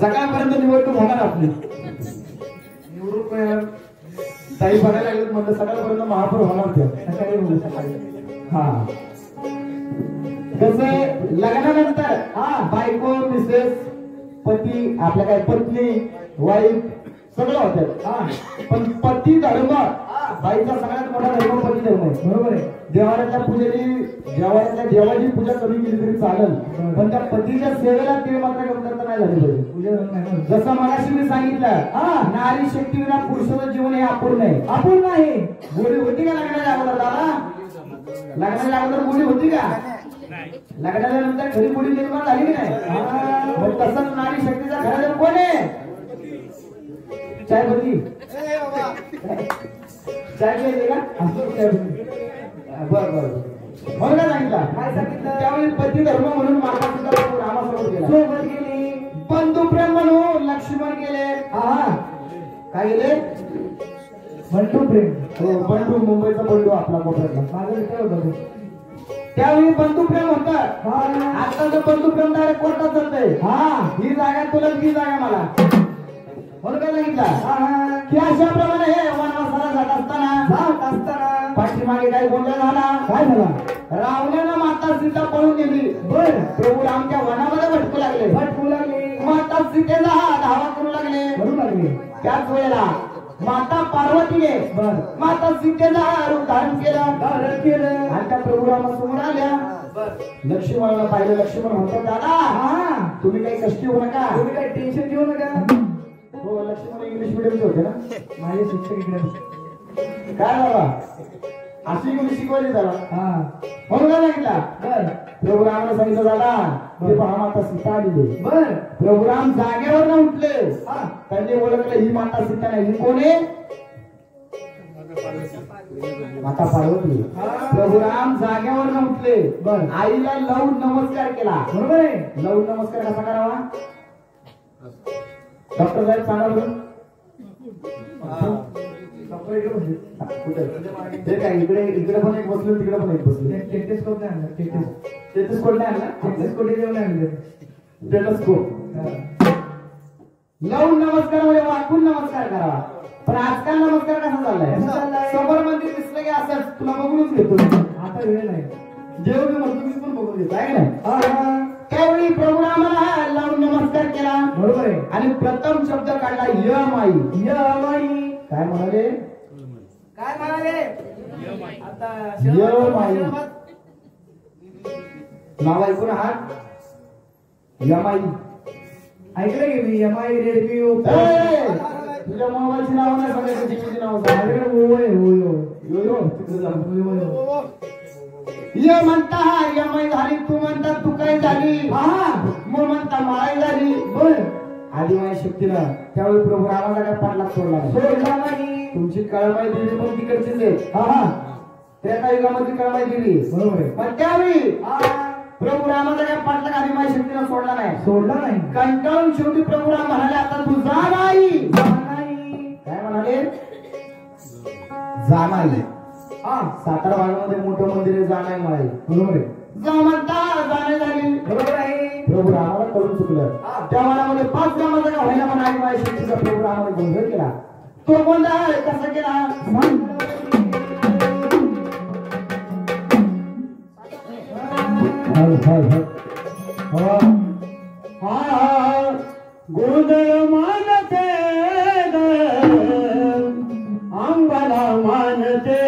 सकाळपर्यंत निवडणूक होणार आपली. निवडणूक ताई बघायला लागेल म्हणलं सकाळपर्यंत महापौर होणार त्या. सकाळी बोलू सकाळी. हा कसं लग्नानंतर बायको मिसेस पती आपल्या काय पत्नी वाईफ सगळं होतं. पण पती धर्म बाईचा सगळ्यात मोठा धर्म पती धर्म आहे. बरोबर आहे. देवाऱ्याच्या पूजेची देवाची पूजा कमी केली तरी चालेल पण त्या पतीच्या सेवेला ते मात्र कमतरता नाही झाली पाहिजे. पूजा जसं मगाशी मी सांगितलं नारी शक्ती विना पुरुषाचं जीवन हे अपूर्ण आहे. अपूर्ण आहे. गोडी होती का लग्नाच्या अगोदर दादा? लग्नाच्या अगोदर गोडी होती का? लग्नाच्या नंतर खरी गोडी निर्माण झाली की नाही? मग तसंच नारी शक्तीचा घराजवळ कोण आहे? चाय बदली चाय घ्यायची का? बर बर म्हणून काय सांगितलं? काय सांगितलं? त्यावेळी पती धर्म म्हणून माता सुद्धा रामासोबत गेला. सोबत गेली. बंधू प्रेम म्हणून लक्ष्मण गेले. काय गेले? बंधू प्रेम. हो बंधू. मुंबईचा बंधू आपला कोपऱ्यातला. माझं मित्र होतं. त्यावेळी बंधू प्रेम होतं. आता जर बंधू प्रेम डायरेक्ट कोर्टात चालतंय. ही जागा तुला ही जागा मला म्हणून काय सांगितलं की अशाप्रमाणे हे वनवासाला जात असताना पाठीमागे काही गोंधळ झाला. काय झाला? रावणानं माता सीता पळून गेली. बर. प्रभू रामच्या वनामध्ये भटकू लागले. माता सीतेला धावा करू लागले. करू लागले. त्याच वेळेला माता पार्वतीने माता सीतेला रूप धारण केलं आणि त्या प्रभू रामासमोर आल्या. लक्ष्मणाला पाहिलं. लक्ष्मण म्हणतात दादा तुम्ही काही कष्ट होऊ नका. तुम्ही काही टेन्शन घेऊ नका. हो लक्ष्मण इंग्लिश मिडियमचे होते ना? माझे शिक्षक इकडे. काय बाबा अशी इंग्लिश शिकवायची त्याला? म्हणून काय सांगितलं? प्रभू रामाला सांगितलं दादा हे पहा माता सीता आली. बर. प्रभू राम जागेवर न उठले. त्यांनी ओळखलं ही माता सीता नाही. ही कोण आहे? माता पार्वती. प्रभू राम जागेवर न उठले. आईला लवून नमस्कार केला. बरोबर आहे. लवून नमस्कार कसा करावा? डॉक्टर साहेब सांगा बरं. ते काय इकडे इकडे पण एक बसले तिकडे पण एक बसले. टेलिस्कोप नाही आणला. टेलिस्कोप नाही आणला. टेलिस्कोप जेवण आणलं. टेलिस्कोप. लवून नमस्कार म्हणजे वाकून नमस्कार करावा. पण आजकाल नमस्कार कसा चाललाय? समोर मंदिर दिसलं की असंच तुला बघूनच घेतो. आता वेळ नाही. जेवढी म्हणतो मी पण बघून घेतो आहे ना. त्यावेळी प्रभू रामाला लावून नमस्कार केला. बरोबर आहे. आणि प्रथम शब्द काढला यमाई. यमाई. काय म्हणाले? काय म्हणाले? आता यमाई नाव ऐकून आहात? यमाई ऐकलं की मी? Yamai Redmi Oppo. तुझ्या मोबाईलची नाव नाही सांगायचं. टीव्हीची नाव सांग. य म्हणता यमाई झाली. तू म्हणता तू काय झाली. मग म्हणता माई झाली. बर. आदिमाई शक्तीनं त्यावेळी प्रभू रामाला काय पाठलाग सोडला नाही. तुमची कळमाई देवी पण तिकडचीच आहे. त्रेतायुगामध्ये कळमाई देवी. बरोबर आहे. पण त्यावेळी प्रभू रामाचा काय पाठलाग आदिमाई शक्तीनं सोडला नाही. कंटाळून शेवटी प्रभू राम म्हणाले आता तू जा नाही. काय म्हणाले? जा नाही. सातारा भागामध्ये मोठं मंदिर आहे. जाणार माळी. बरोबर आहे. जा म्हणता जाणे झाली. बरोबर आहे. प्रभू रामाला कळून चुकलं. त्या मनामध्ये 5 ग्रामाचा का व्हायला पण आई माय शक्तीचा प्रभू रामाने गोंधळ केला. तो गोंधळ कसा केला? गोंधळ मानते अंगाला मानते.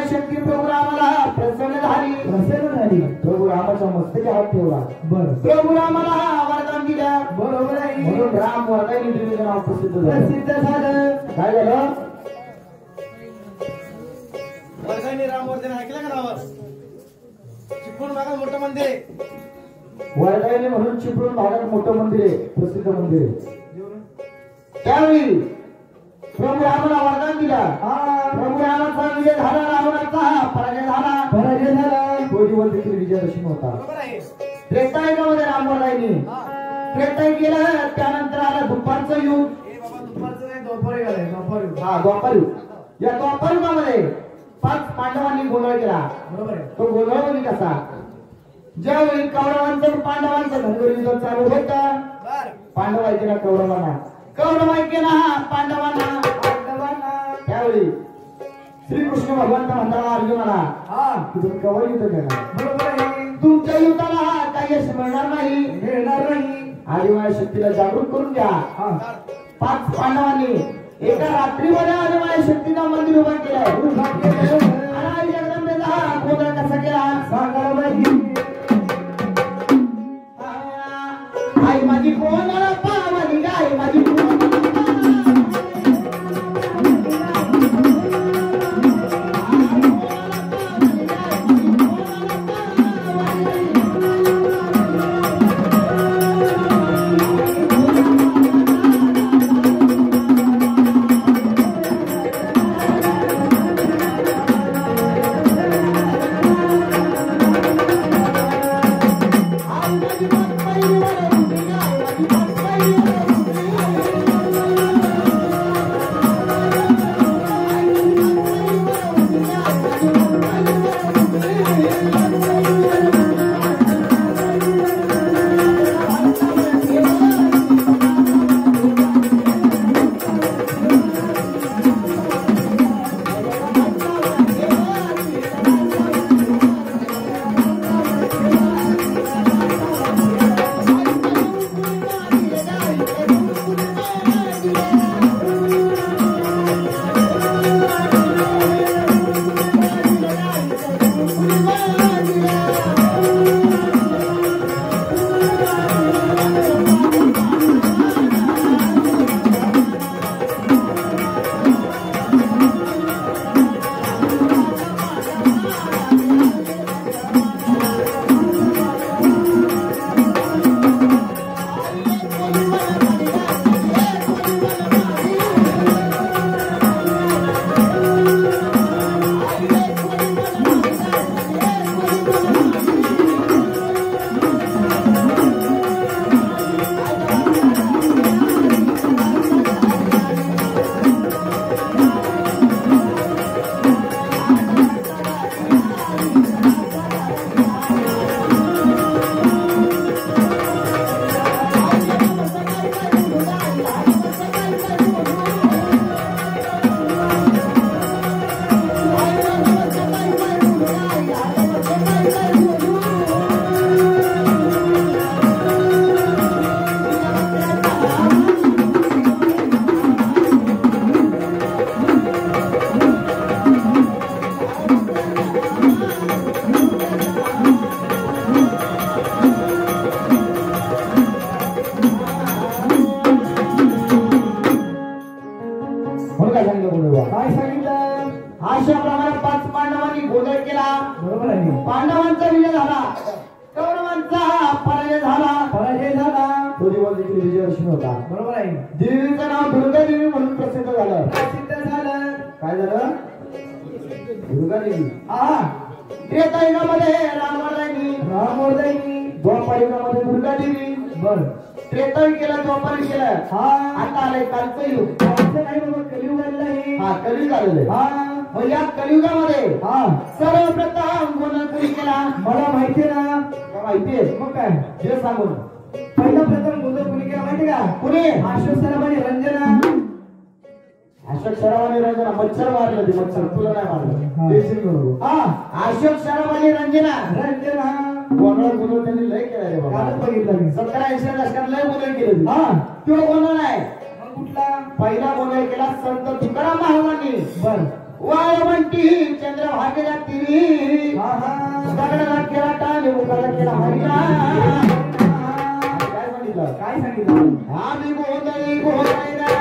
शक्ती प्रभू रामाला प्रसन्न झाली. प्रभू रामाच्या मस्तकी हात ठेवला. प्रभू रामाला वरदान दिलं. बरोबर आहे. म्हणून राम वरदानी देवीचं नाव प्रसिद्ध झालं. काय झालं? वर्गाने रामवर्धन ऐकलं का नाव? चिपळूण भागात मोठं मंदिर आहे. वरदायनी म्हणून चिपळूण भागात मोठं मंदिर आहे, प्रसिद्ध मंदिर आहे. त्यावेळी प्रभू रामाला वरदान दिला. प्रभू रामाचा विजय झाला, रावणाचा पराजय झाला. तो दिवस देखील विजयादशमी होता. बरोबर आहे. त्रेतायुगामध्ये राम वरदायनी त्रेतायुग गेलं. त्यानंतर आलं दुपारचं युग. हे बाबा दुपारचं नाही, द्वापर युग आहे. द्वापर युग. हा, द्वापर युग. या द्वापर युगामध्ये 5 पांडवांनी गोंधळ केला. बरोबर आहे. तो गोंधळ म्हणजे कसा? ज्यावेळी कौरवांचं पांडवांचं धनगर युद्ध चालू होतं. बर. पांडव ऐकेला कौरवांना, कौरव ऐकेला पांडवांना. त्यावेळी श्रीकृष्ण भगवंत म्हणताना अर्जुनाला की तुम्ही कवर युद्ध करणार. बरोबर आहे. तुमच्या युद्धाला काही यश मिळणार नाही. आदिमाया शक्तीला जागृत करून द्या. 5 पांडवांनी एका रात्रीमध्ये आदिमाया शक्तीचं मंदिर उभं केलं. आणि जगदंबेचा गोंधळ कसा केला सांगायला माहिती. आई माझी कोणाला पावली गाय माझी काय सांगितलं? अशाप्रमाणे 5 पांडवांनी गोंधळ केला. बरोबर आहे. पांडवांचा विजय झाला, कौरवांचा पराजय झाला. तो दिवस देखील विजयादशमी होता. बरोबर आहे. देवीचं नाव दुर्गा देवी म्हणून प्रसिद्ध झालं. काय झालं? दुर्गा देवी. त्रेतायुगामध्ये रामवर्धनी, द्वापर युगामध्ये दुर्गा देवी. त्रेतायुग केलं, द्वापर केलं. आता आलंय कालचं युग. कलियुग आलेलं आहे. कलियुग आलेलं आहे. मग या कलियुगामध्ये सर्वप्रथम कोण कोणी केला? मला माहितीये ना. माहितीये? मग काय जे सांगून पहिला प्रथम गोंधळ कोणी केला माहिती का? कुणी? अशोक सराफ आणि रंजना. अशोक सराफ आणि रंजना मच्छर मारलं. ते मच्छर तुला नाही मारलं. अशोक सराफ आणि रंजना गोंधळ त्यांनी लय केला रे बाबा. बघितलं मी. 1780 दशकात लय गोंधळ केले. तो गोंधळ नाही. कुठला? पहिला गोंधळ केला संत तुकाराम महाराजांनी. वाळवंटी चंद्रभागेला तिरी दगडाला केला टाळ मुखाला केला हरिला. काय सांगितलं आम्ही गोंधळी गोंधळीला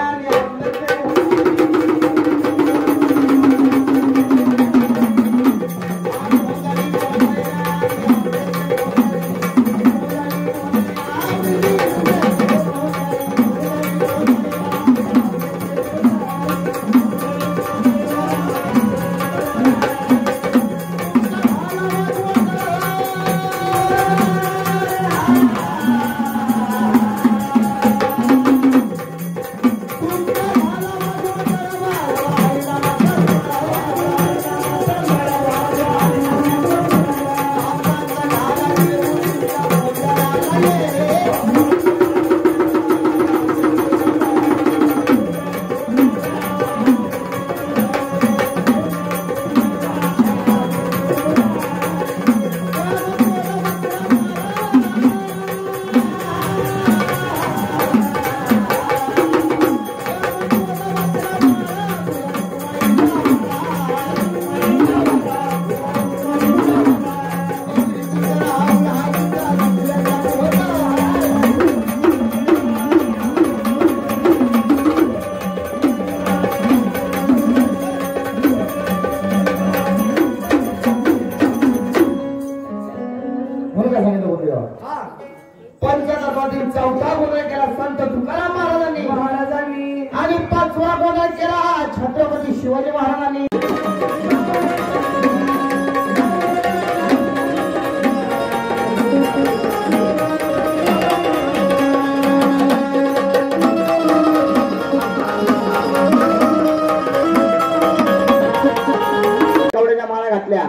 पंचतत्वातील चौथा गोंधळ केला संत तुकाराम महाराजांनी आणि 5वा गोंधळ केला छत्रपती शिवाजी महाराजांनी.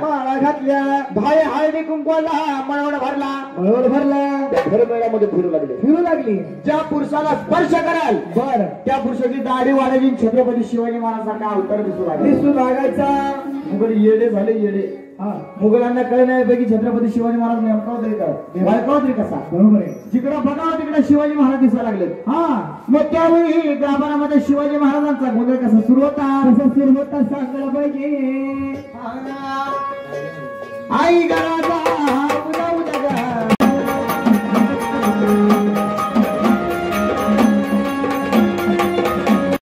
माळा घातल्या भाई हळदी कुंकवाला मळवड भरला घरमेळ्यामध्ये फिरू लागली ज्या पुरुषाला स्पर्श कराल बर त्या पुरुषाची दाढी वाढायची छत्रपती शिवाजी महाराजांचा अवतार दिसू लागायचा. मुघल येडे झाले येडे. मुघलांना कळ नाही पैकी छत्रपती शिवाजी महाराज नेमका तरी कसा बरोबर आहे. जिकडं बघावं तिकडे शिवाजी महाराज दिसायला लागले. मग त्यावेळी गाभारामध्ये शिवाजी महाराजांचा गोंधळ कसा सुरू होता सांगायला पाहिजे. आई गराजा